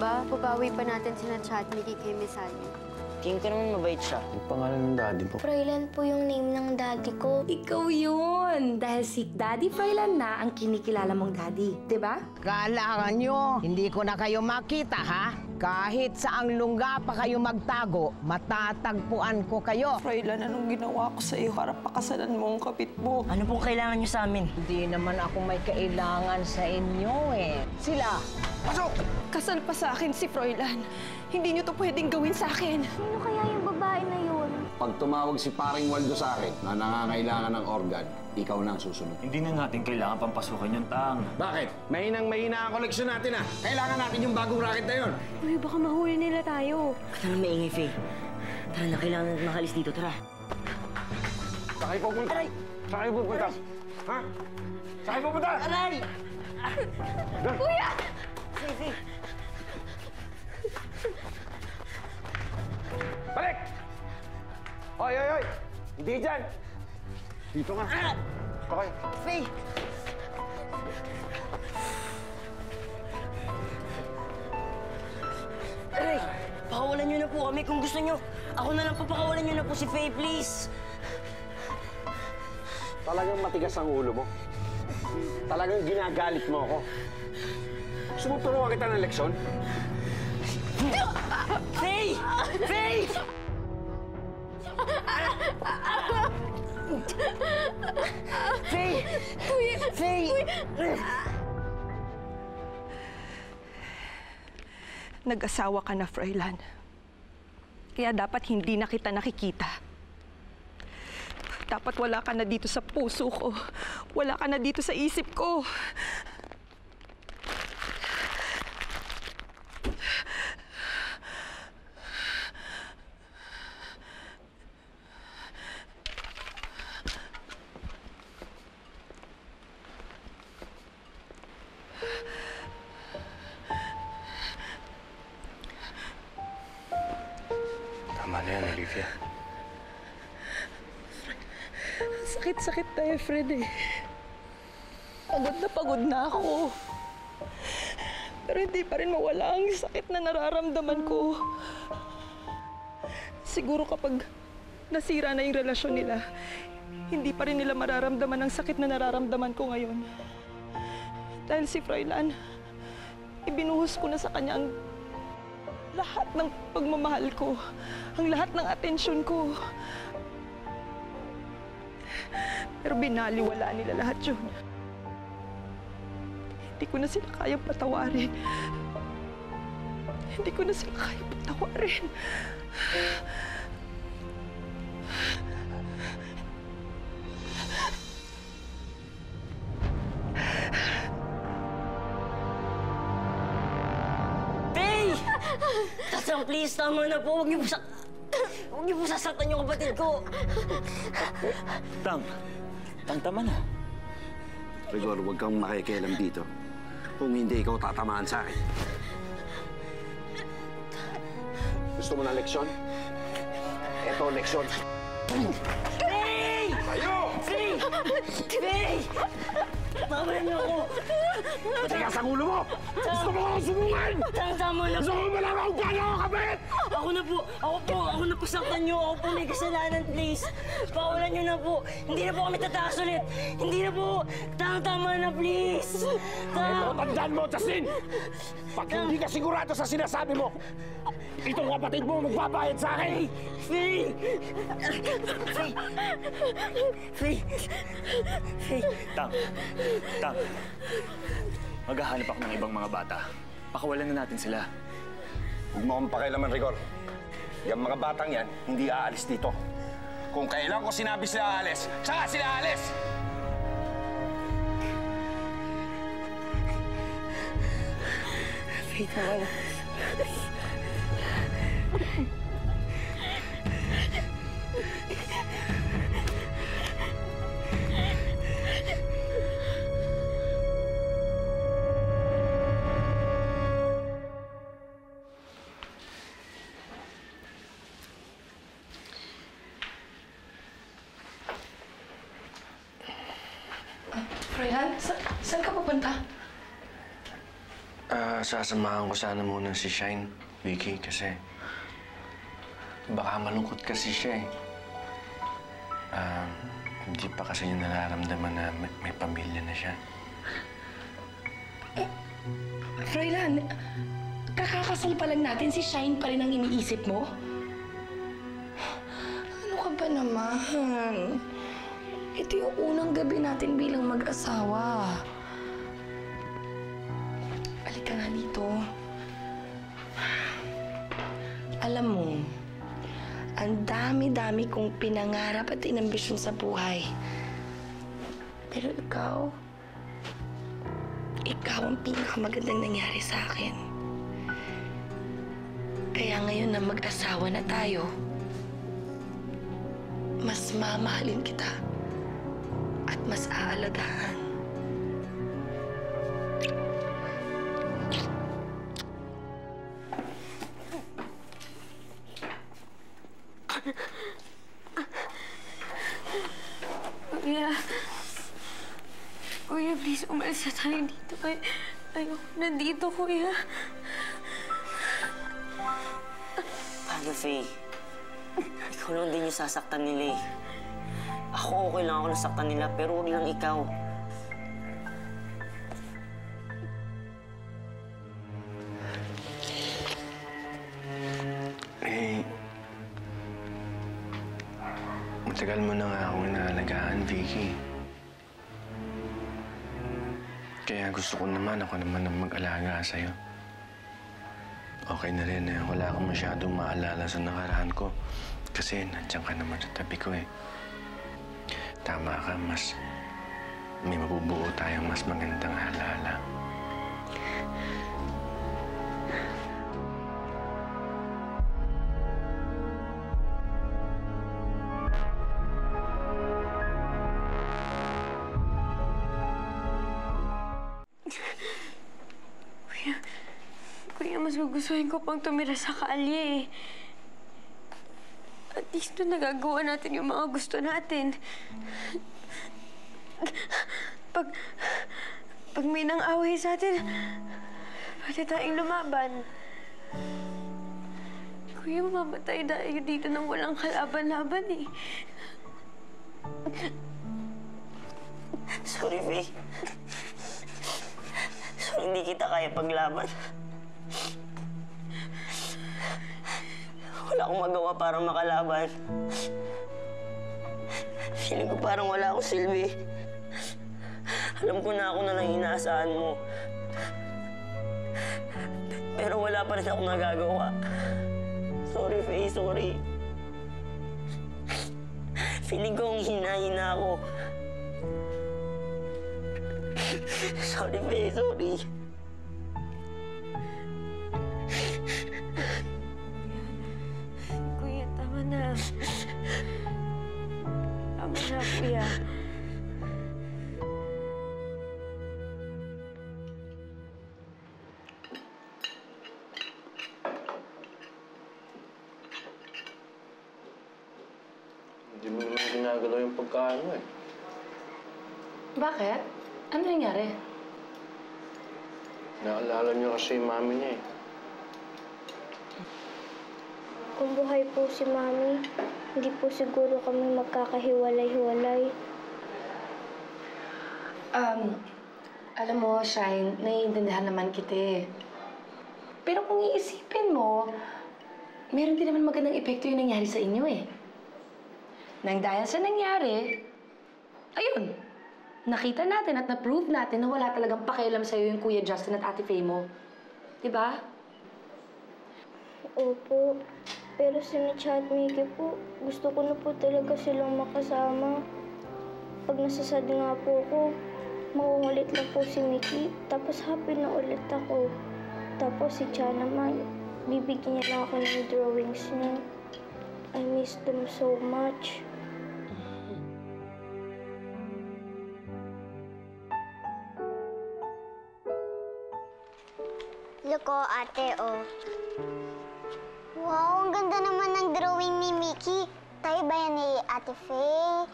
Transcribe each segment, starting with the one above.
ba? Babawi pa natin sina Chatmiki kay Miss Alma. Tingin ko naman mabait siya. Ang pangalan ng daddy mo? Froilan po yung name ng daddy ko. Ikaw yun! Dahil si Daddy Froilan na ang kinikilala mong daddy, di ba? Kailangan nyo, hindi ko na kayo makita, ha? Kahit saang lungga pa kayo magtago, matatagpuan ko kayo. Froilan, anong ginawa ko sa iyo para pakasalan mo ang kapit mo? Ano pong kailangan niyo sa amin? Hindi naman ako may kailangan sa inyo, eh. Sila! Pasok! Kasal pa sa akin si Froilan. Hindi niyo to pwedeng gawin sa akin. Sino kaya yung babae na yun? Pag tumawag si Paring Waldo sa akin na nangangailangan ng organ, ikaw na ang susunod. Hindi na natin kailangan pampasukin yung Tang. Bakit? Mahinang-mahina ang koleksyon natin, ah. Kailangan natin yung bagong racket na yun. Uy, baka mahuli nila tayo. Ano maingay, Faye? Tara na, kailangan natin makalis dito, tara. Saan kayo pupunta? Aray! Saan kayo pupunta? Ha? Saan kayo pupunta? Aray! Kuya! Faye! Balik! Hoy, hoy, hoy! Hindi dyan! Dito nga. Okay. Faye! Aray! Pakawalan niyo na po kami kung gusto niyo. Ako na lang po, pakawalan niyo na po si Faye, please. Talagang matigas ang ulo mo. Talagang ginagalit mo ako. Gusto mo turuan kita ng leksyon? Faye! Faye! Faye! Faye! Nag-asawa ka na, Froilan. Kaya dapat hindi na kita nakikita. Dapat wala ka na dito sa puso ko. Wala ka na dito sa isip ko. Tama na yan, Olivia. Sakit-sakit tayo, Fred, eh. Pagod na ako. Pero hindi pa rin mawala ang sakit na nararamdaman ko. Siguro kapag nasira na yung relasyon nila, hindi pa rin nila mararamdaman ang sakit na nararamdaman ko ngayon. Dahil si Froilan, ibinuhos ko na sa kanya ang lahat ng pagmamahal ko, ang lahat ng atensyon ko. Pero binaliwala nila lahat yun. Hindi ko na sila kayang patawarin. Hindi ko na sila kayang patawarin. Tasang, please, tama na po. Huwag niyo po sasaktan yung kapatid ko. Tang, tama na. Rigor, huwag kang makikialam dito. Kung hindi, ikaw tatamaan sa akin. Gusto mo na leksyon? Ito, leksyon. Faye! Tayo! Faye! Faye! Tama niyo ako. Matigas ang ulo mo! Gusto mo akong sumungan! Tama na Gusto po. mo malaman kung paano ako kabit! Ako na po saktan niyo. Ako po may kasalanan, please. Pakawalan niyo na po. Hindi na po kami tataas ulit. Hindi na po. Tama na, please. Ito, tandaan mo, Justin! Pag hindi ka sigurado sa sinasabi mo, itong kapatid mo magbabayad sa akin! Faye! Faye! Faye! Tang, maghahanap ako ng ibang mga bata. Pakawalan na natin sila. Huwag mo akong pakialaman, Rigor. Yung mga batang yan, hindi aalis dito. Kung kailan ko sinabi sila aalis, tsaka sila aalis! Faye, tama na. Froilan, saan ka pupunta? Sasamahan ko sana muna si Shine, Vicky, kasi baka malungkot kasi siya eh. Hindi pa kasi niya nararamdaman na may pamilya na siya. Froilan, kakakasal pa lang natin, si Shine pa rin ang iniisip mo? Ano ka ba naman? Ito yung unang gabi natin bilang mag-asawa. Halika nga dito. Alam mo, ang dami-dami kong pinangarap at inambisyon sa buhay. Pero ikaw ang pinakamagandang nangyari sa akin. Kaya ngayon na mag-asawa na tayo, mas mamahalin kita at mas aalagaan. Kuya, please, umalis na tayo dito. Ayoko na dito, Kuya. Paano, Faye? Ikaw lang din yung sasaktan nila eh. Ako okay lang ako nasaktan nila, pero huwag lang ikaw. Matagal mo na nga akong inaalagaan, Vicky. Kaya gusto ko naman ako naman ang mag-alaga sa'yo. Okay na rin eh. Wala akong masyadong maalala sa nakaraan ko. Kasi nandiyan ka naman sa tabi ko eh. Tama ka, mas may mabubuo tayong mas magandang alaala. Kuya, mas gugustuhin ko pang tumira sa kalye eh. At least doon nagagawa natin yung mga gusto natin. Pag may nang-away sa atin, pwede tayong lumaban. Kuya, mamatay tayo dito nang walang kalaban-laban eh. Sorry, Faye. Sorry, hindi kita kaya paglaban. Wala akong magawa para makalaban. Feeling ko parang wala akong silbi. Alam ko na ako na lang inaasahan mo. Pero wala pa rin akong nagagawa. Sorry, Faye, sorry. Feeling ko hina-hina ako. Sorry, Faye, sorry. Kuya, tama na. Tama na, Kuya. Hindi mo naman ginagalaw yung pagkain mo eh. Bakit? Ano nangyari? Naalala niyo kasi yung mami niya eh. Kung buhay po si Mami, hindi po siguro kami magkakahiwalay-hiwalay. Alam mo, Shine, naiintindihan naman kita eh. Pero kung iisipin mo, meron din naman magandang epekto yung nangyari sa inyo eh. Nang dahil sa nangyari, ayun, nakita natin at na-prove natin na wala talagang pakialam sa'yo yung Kuya Justin at Ate Faye mo. Diba? Opo. Pero si Mitch at Mickey po, gusto ko na po talaga silang makasama. Pag nasasad nga po ako, makungulit lang po si Mickey, tapos happy na ulit ako. Tapos si Cha naman, bibigyan niya lang ako ng drawings niya. I miss them so much. Look, ate, oh. Wow, ang ganda naman ng drawing ni Mickey. Tayo ba yan ni Ate Faye,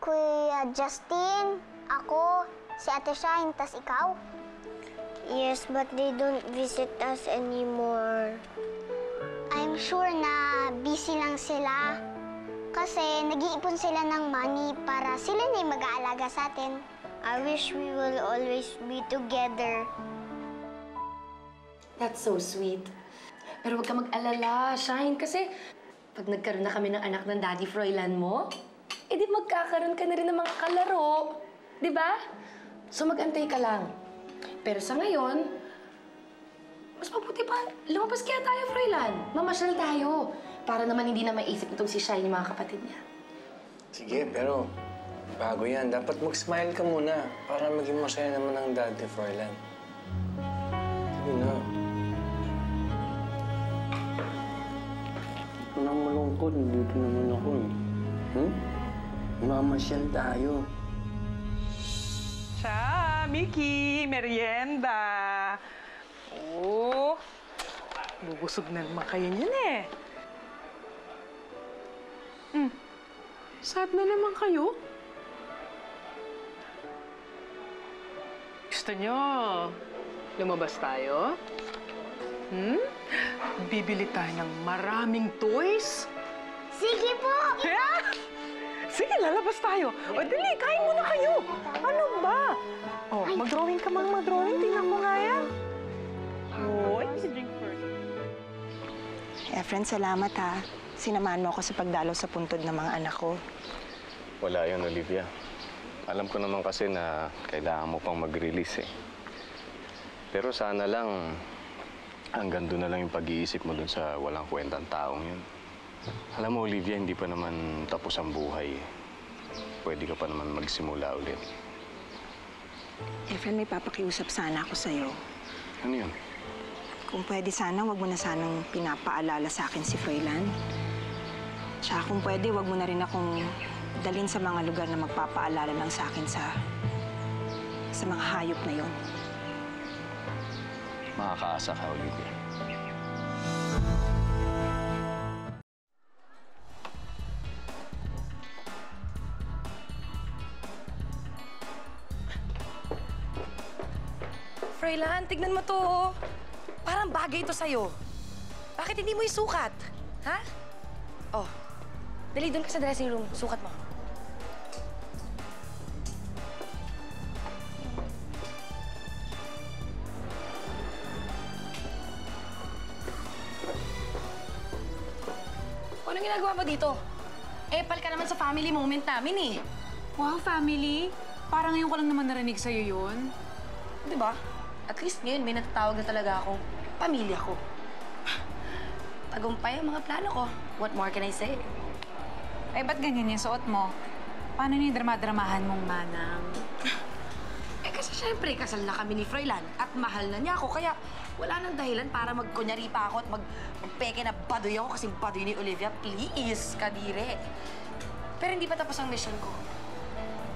Kuya Justin, ako, si Ate Shine, tas ikaw? Yes, but they don't visit us anymore. I'm sure na busy lang sila. Kasi nag-iipon sila ng money para sila na yung mag-aalaga sa atin. I wish we will always be together. That's so sweet. Pero huwag ka mag-alala, Shine, kasi pag nagkaroon na kami ng anak ng Daddy Froilan mo, edi magkakaroon ka na rin ng mga kalaro. Di ba? So mag-antay ka lang. Pero sa ngayon, mas mabuti pa, lumabas kaya tayo, Froilan. Mamasyal tayo. Para naman hindi na maisip itong si Shine yung mga kapatid niya. Sige, pero bago yan, dapat mag-smile ka muna para maging masaya naman ang Daddy Froilan. Sige na. Nang malungkot, dito naman ako eh. Mamasyal tayo. Siya, Mickey, merienda. Oh, bubusog na naman kayo niyan eh. Sad na naman kayo? Gusto nyo lumabas tayo? Bibili tayo ng maraming toys? Sige po! Sige, lalabas tayo. O, dali, kain muna kayo. Ano ba? O, mag-drawing ka mang mag-drawing. Tingnan mo nga yan. Oh, I need to drink first. Efren, salamat ha. Sinamahan mo ako sa pagdalaw sa puntod ng mga anak ko. Wala yan, Olivia. Alam ko naman kasi na kailangan mo pang mag-release eh. Pero sana lang, hanggang doon na lang yung pag-iisip mo dun sa walang kwentang taong yun. Alam mo, Olivia, hindi pa naman tapos ang buhay. Pwede ka pa naman magsimula ulit. Efren, may papakiusap sana ako sa'yo. Ano yun? Kung pwede sana, wag mo na sanang pinapaalala sa akin si Froilan. Tsaka kung pwede, wag mo na rin akong dalhin sa mga lugar na magpapaalala lang sa akin sa mga hayop na yon. Makakaasa ka, Olivia. Froilan, tignan mo to. Parang bagay ito sa'yo. Bakit hindi mo isukat? Ha? Oh, dali doon ka sa dressing room. Sukat mo. Anong ginagawa mo dito? Epal ka naman sa family moment namin eh. Wow, family? Parang ngayon ko lang naman narinig sa'yo yun. Di ba? At least ngayon may natatawag na talaga akong pamilya ko. Tagumpay ang mga plano ko. What more can I say? Eh, ba't ganyan yung suot mo? Paano yung drama-dramahan mong manang? Eh, kasi syempre, kasal na kami ni Froilan at mahal na niya ako. Kaya wala nang dahilan para magkunyari pa ako at magpeke na baduy ako kasing baduy ni Olivia. Please, kadire. Pero hindi pa tapos ang mission ko.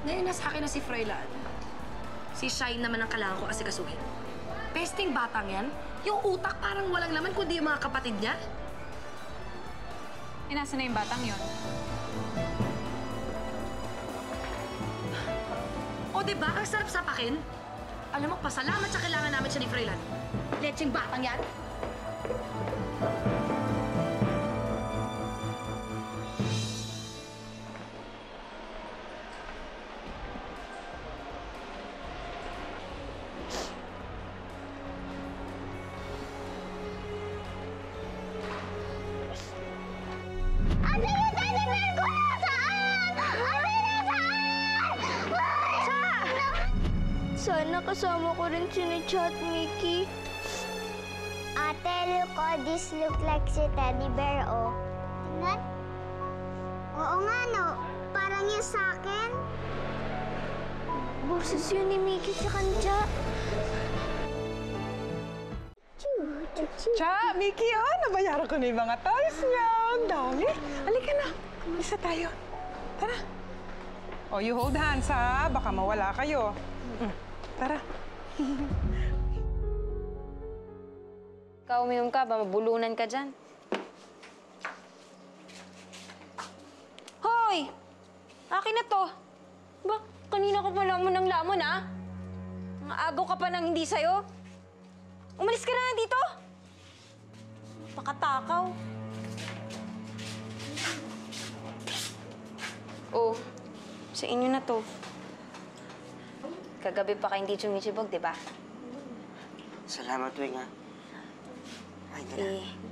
Ngayon, nasa akin na si Froilan. Si Shine naman ang kailangan ko asikasuhin. Pesting batang yan. Yung utak parang walang laman kundi yung mga kapatid niya. Eh, nasa na yung batang yun? O, diba? Ang sarap sapakin. Alam mo, pasalamat sa kailangan namin siya ni Froilan. Lecheng batang yan. Sana kasama ko rin si Chat Mickey. Ate, look, oh, this look like si Teddy Bear, oh. Tingnan. Oo nga, no. Parang yung sa akin. Boses yun ni Mickey sa kanya. Cha, Mickey, oh, nabayaran ko na yung mga toys niya. Ang dami. Halika na. Isa tayo. Tara. Oh, you hold hands, ha? Baka mawala kayo. Tara. Ikaw, uminom ka ba? Mabulunan ka dyan. Hoy! Akin na to. Ba, kanina ko pa lamon ng lamon, ha? Ang agaw ka pa nang hindi sa'yo. Umalis ka na nga dito! Pakatakaw. Oh, sa inyo na to. Kagabi pa kayo hindi chumichibog, di ba? Salamat, Wing, ha?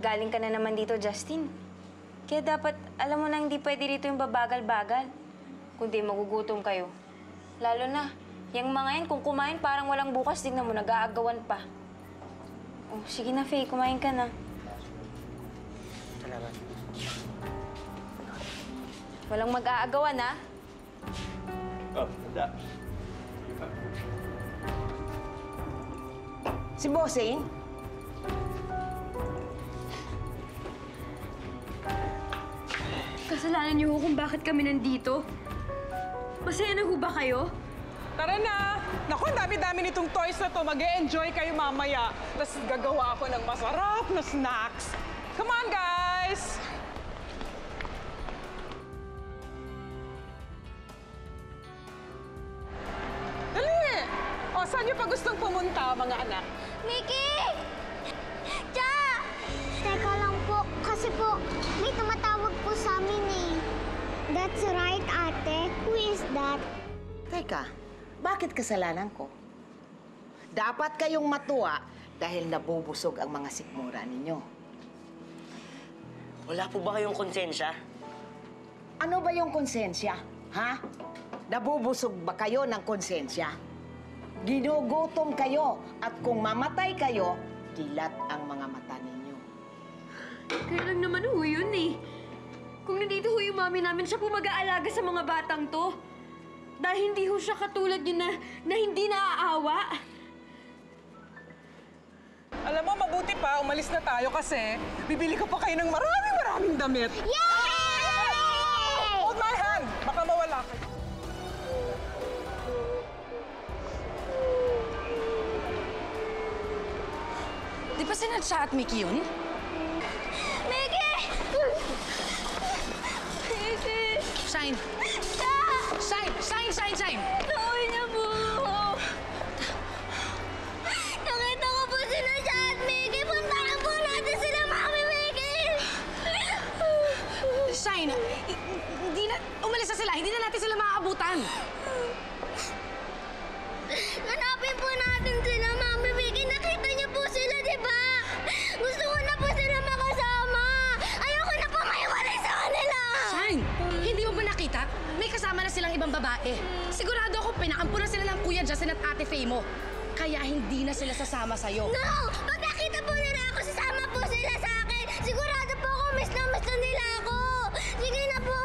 Galing ka na naman dito, Justin. Kaya dapat, alam mo na hindi pwede dito yung babagal-bagal. Kundi magugutom kayo. Lalo na, yung mga yan, kung kumain parang walang bukas, tignan mo, nag-aagawan pa. Oh, sige na, Faye, kumain ka na. Salamat. Walang mag-aagawan, ha? Oh, tanda. Si Bossing? Kasalanan niyo ho kung bakit kami nandito. Masaya na ho ba kayo? Tara na! Naku, dami-dami nitong toys na to. Mag-e-enjoy kayo mamaya. Tapos gagawa ako ng masarap na snacks. Come on, guys! Dali! O, saan niyo pa gustong pumunta, mga anak? Mickey! Cha! Teka lang po, kasi po, may tumatawag po sa amin eh. That's right, ate. Who is that? Teka, bakit kasalanan ko? Dapat kayong matuwa dahil nabubusog ang mga sikmura ninyo. Wala po ba kayong konsensya? Ano ba yung konsensya? Ha? Nabubusog ba kayo ng konsensya? Ginugutom kayo at kung mamatay kayo, dilat ang mga mata ninyo. Kaya lang naman ho yun eh. Kung nandito ho yung mami namin, siya po mag-aalaga sa mga batang to. Dahil hindi ho siya katulad yun na hindi naaawa. Alam mo, mabuti pa, umalis na tayo kasi bibili ko pa kayo ng maraming damit. Yay! Hold my hand! Baka mawala kayo. Di ba sinadya at Mickey yun? Mickey! Mickey! Shine! Shine! Tawin niya po! Nakita ko po sila siya at Mickey! Puntahan po natin sila, Mami Mickey! Shine! Hindi na... Umalis na sila! Hindi na natin sila maaabutan! Hanapin po natin sila, Mami Mickey! Nakita niyo po sila, di ba? Gusto ko na po sila makasama! Ayoko na po maiwalay sa kanila! Shine! Hindi mo ba nakita? May kasama na silang ibang babae. Sigurado ako pinakampo na sila ng Kuya Justin at Ate Faye mo. Kaya hindi na sila sasama sa'yo. No! Pag nakita po nila ako, sasama po sila sa akin! Sigurado po ako, miss na nila ako! Sige na po!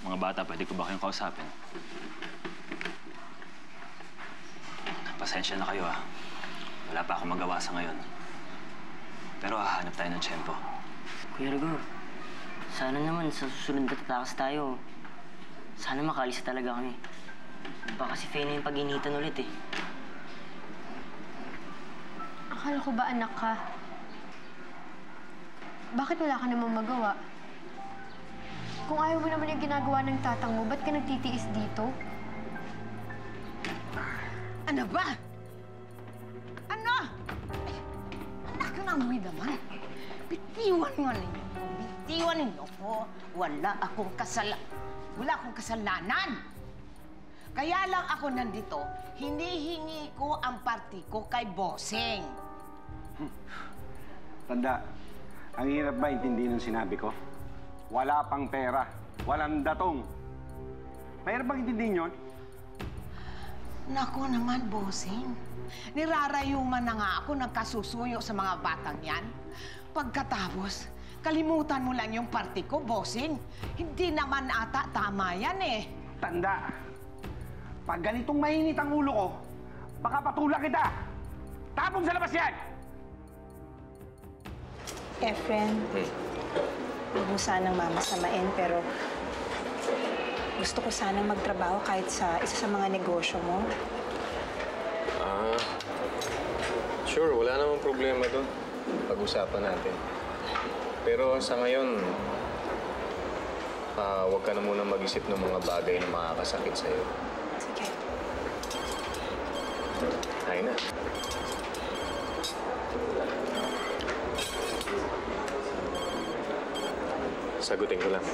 Mga bata, pwede ko ba kayong kausapin? Pasensya na kayo, ha. Wala pa akong magawa sa ngayon. Pero hahanap tayo ng tiyempo. Kuya Rigor, sana naman sa susunod na tatakas tayo, sana makaalis talaga kami. Baka si Faye na yung pag-initan ulit eh. Akala ko ba anak ka? Bakit wala ka namang magawa? Kung ayaw mo naman yung ginagawa ng tatang mo, ba't ka nagtitiis dito? Ano ba? Ano? Ay, anak ng may naman. Bitiwan nga ninyo po. Bitiwan ninyo po. Wala akong kasalanan. Kaya lang ako nandito, hinihingi ko ang party ko kay Bossing. Tanda, ang hirap ba intindihin ng sinabi ko? Wala pang pera. Walang datong. Mahirap bang intindihin yun? Naku naman, Bossing. Nirarayuman na nga ako ng kasusuyo sa mga batang yan. Pagkatapos, kalimutan mo lang yung party ko, Bossing. Hindi naman ata tama yan eh. Tanda, pag ganitong mainit ang ulo ko, baka patulak kita. Tapong sa labas yan! Efren, huwag mo sanang mamasamain, pero gusto ko sanang magtrabaho kahit sa isa sa mga negosyo mo. Sure, wala namang problema doon. Pag-usapan natin. Pero sa ngayon, huwag ka na muna mag-isip ng mga bagay na makakasakit sa'yo. Sige. Ay na. Sagutin ko lang.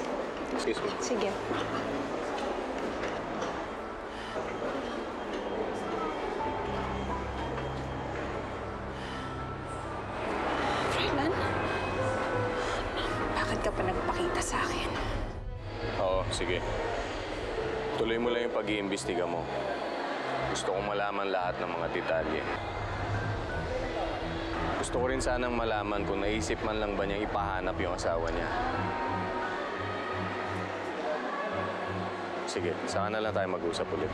Excuse me. Sige. Froilan? Bakit ka pa nagpakita sa akin? Oo, sige. Tuloy mo lang yung pag-iimbestiga mo. Gusto kong malaman lahat ng mga detalye. Gusto ko rin sanang malaman kung naisip man lang ba niyang ipahanap yung asawa niya. Sige, saka na lang tayo mag-usap ulit.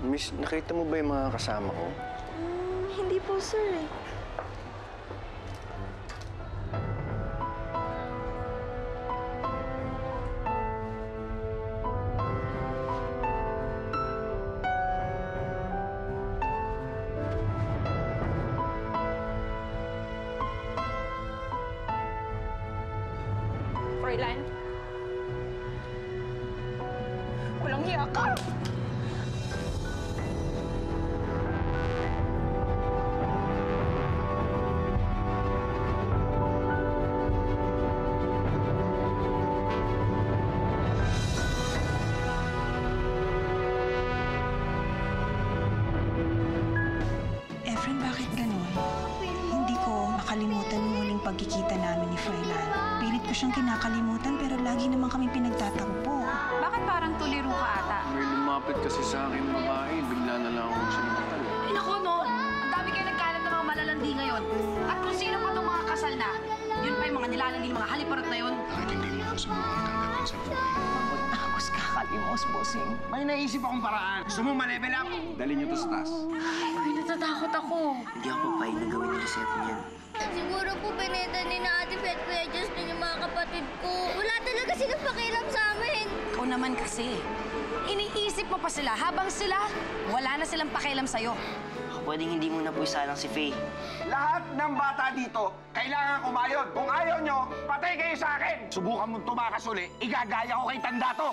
Miss, nakita mo ba yung mga kasama ko? Hindi po, sir. Froilan? Walang hiya ka! Efren, bakit ganun? Hindi ko makalimutan yung huling pagkikita namin ni Froilan. Pilit ko siyang kinakalimutan pero lagi naman kami pinagtatagpo. Bakit parang tuliro ka ata? May lumapit kasi sa akin babae. Bigla na lang ako sinimutan. Ay, naku, no! Ang dami kayo nagkalat ng mga malalandi ngayon. At kung sino pa itong mga kasal na, yun pa yung mga nilalandi, mga haliparot na yun. Bakit hindi mo ako subukan tanggapin sa buhay? Tapos kakalimos, bossing. May naisip akong paraan. Gusto mo ma-level up? Dali niyo to sa taas. Ay, natatakot ako. Hindi ako papayag na gawin ni Lisette niyan. Siguro po pineta ni na Ate Pet Kuya Justin yung mga kapatid ko. Wala talaga silang pakialam sa amin. Ikaw naman kasi. Iniisip mo pa sila habang sila, wala na silang pakialam sa'yo. Pwedeng hindi mo na po isalang si Faye. Lahat ng bata dito, kailangan kumayod. Kung ayaw nyo, patay kayo sa akin! Subukan mong tumakas uli, igagaya ko kay tanda to.